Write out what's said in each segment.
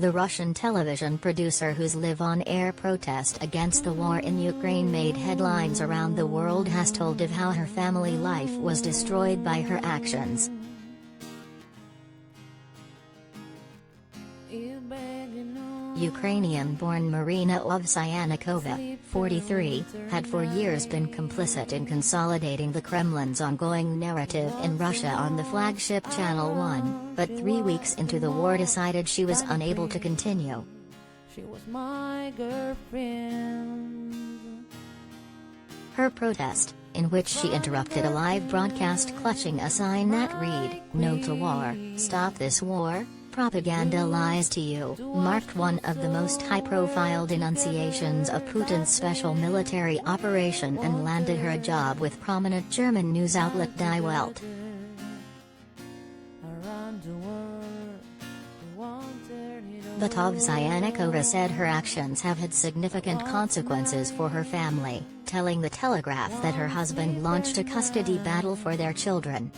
The Russian television producer whose live-on-air protest against the war in Ukraine made headlines around the world has told of how her family life was destroyed by her actions. Ukrainian-born Marina Ovsyannikova, 43, had for years been complicit in consolidating the Kremlin's ongoing narrative in Russia on the flagship Channel 1, but 3 weeks into the war decided she was unable to continue. She was my girlfriend. Her protest, in which she interrupted a live broadcast clutching a sign that read, "No to war, stop this war, propaganda lies to you," marked one of the most high-profile denunciations of Putin's special military operation and landed her a job with prominent German news outlet Die Welt. But Ovsyannikova said her actions have had significant consequences for her family, telling The Telegraph that her husband launched a custody battle for their children.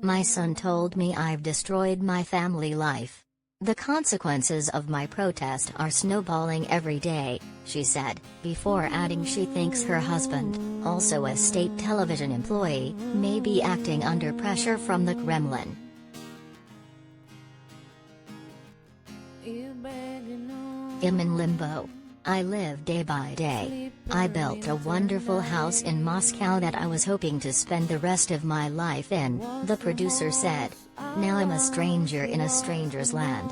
"My son told me I've destroyed my family life. The consequences of my protest are snowballing every day," she said, before adding she thinks her husband, also a state television employee, may be acting under pressure from the Kremlin. "I'm in limbo. I live day by day. I built a wonderful house in Moscow that I was hoping to spend the rest of my life in," the producer said. "Now I'm a stranger in a stranger's land."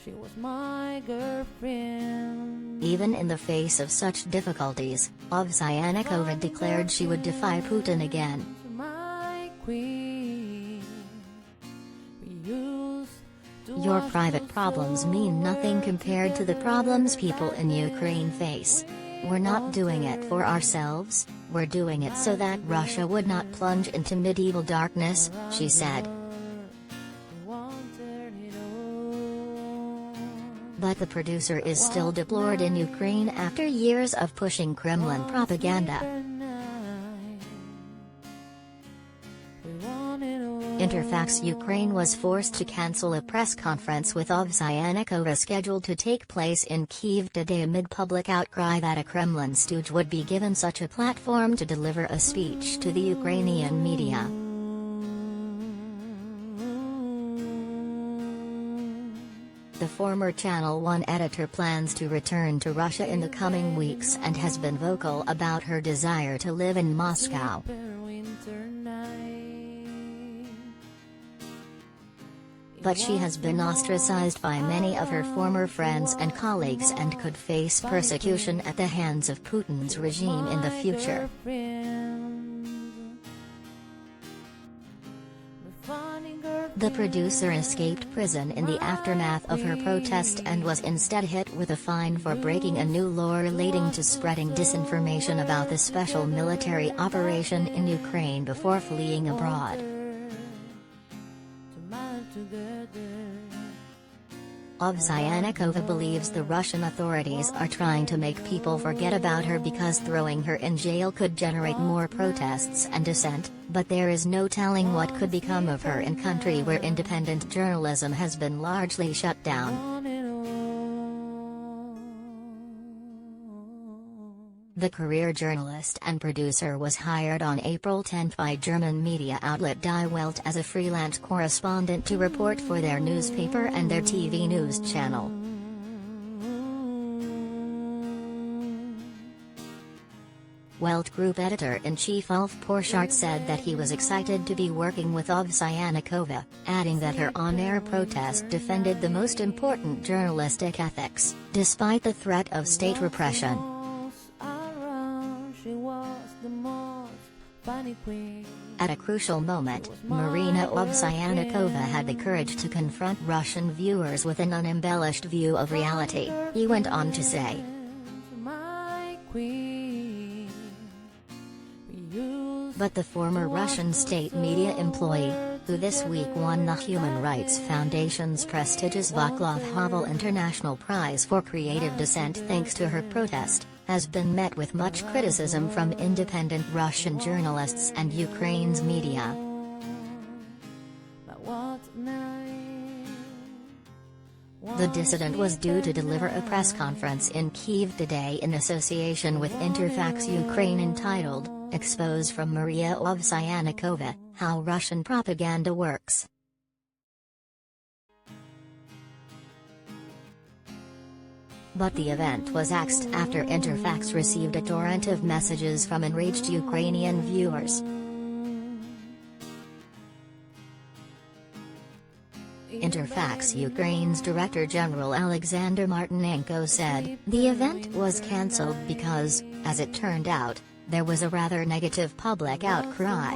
She was my girlfriend. Even in the face of such difficulties, Ovsyannikova declared she would defy Putin again. My queen. "Your private problems mean nothing compared to the problems people in Ukraine face. We're not doing it for ourselves, we're doing it so that Russia would not plunge into medieval darkness," she said. But the producer is still deplored in Ukraine after years of pushing Kremlin propaganda. Interfax Ukraine was forced to cancel a press conference with Ovsyannikova scheduled to take place in Kyiv today amid public outcry that a Kremlin stooge would be given such a platform to deliver a speech to the Ukrainian media. The former Channel 1 editor plans to return to Russia in the coming weeks and has been vocal about her desire to live in Moscow. But she has been ostracized by many of her former friends and colleagues and could face persecution at the hands of Putin's regime in the future. The producer escaped prison in the aftermath of her protest and was instead hit with a fine for breaking a new law relating to spreading disinformation about the special military operation in Ukraine before fleeing abroad. Ovsyannikova believes the Russian authorities are trying to make people forget about her because throwing her in jail could generate more protests and dissent, but there is no telling what could become of her in a country where independent journalism has been largely shut down. The career journalist and producer was hired on April 10 by German media outlet Die Welt as a freelance correspondent to report for their newspaper and their TV news channel. Welt Group editor-in-chief Ulf Porschardt said that he was excited to be working with Ovsyannikova, adding that her on-air protest defended the most important journalistic ethics, despite the threat of state repression. At a crucial moment, Marina Ovsyannikova had the courage to confront Russian viewers with an unembellished view of reality, he went on to say. But the former Russian state media employee, who this week won the Human Rights Foundation's prestigious Václav Havel International Prize for Creative Dissent thanks to her protest, has been met with much criticism from independent Russian journalists and Ukraine's media. The dissident was due to deliver a press conference in Kyiv today in association with Interfax Ukraine entitled, "Expose from Marina Ovsyannikova, How Russian Propaganda Works." But the event was axed after Interfax received a torrent of messages from enraged Ukrainian viewers. Interfax Ukraine's Director General Alexander Martynenko said, the event was cancelled because, as it turned out, there was a rather negative public outcry.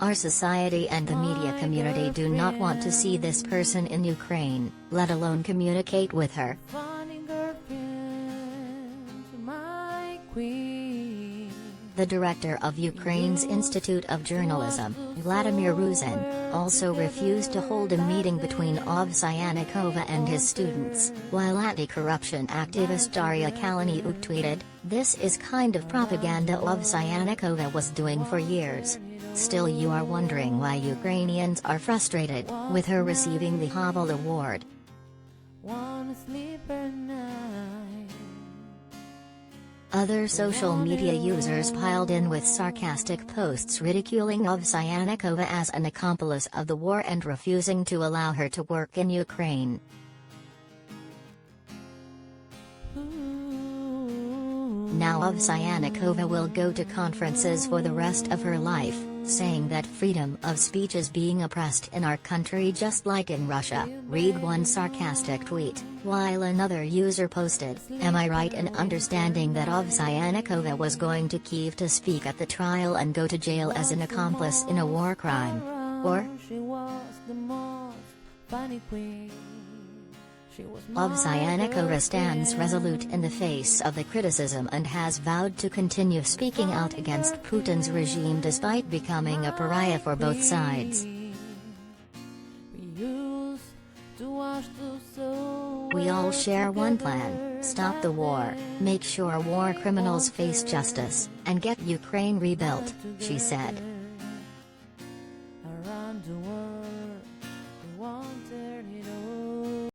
Our society and the media community do not want to see this person in Ukraine, let alone communicate with her. The director of Ukraine's Institute of Journalism, Vladimir Ruzin, also refused to hold a meeting between Ovsyannikova and his students, while anti-corruption activist Daria Kaleniuk tweeted, "This is kind of propaganda Ovsyannikova was doing for years. Still you are wondering why Ukrainians are frustrated with her receiving the Havel Award." Other social media users piled in with sarcastic posts ridiculing Ovsyannikova as an accomplice of the war and refusing to allow her to work in Ukraine. Now Ovsyannikova will go to conferences for the rest of her life, saying that freedom of speech is being oppressed in our country just like in Russia, read one sarcastic tweet, while another user posted, "Am I right in understanding that Ovsyannikova was going to Kyiv to speak at the trial and go to jail as an accomplice in a war crime? Or?" Ovsyannikova stands resolute in the face of the criticism and has vowed to continue speaking out against Putin's regime despite becoming a pariah for both sides. "We all share one plan: stop the war, make sure war criminals face justice, and get Ukraine rebuilt," she said.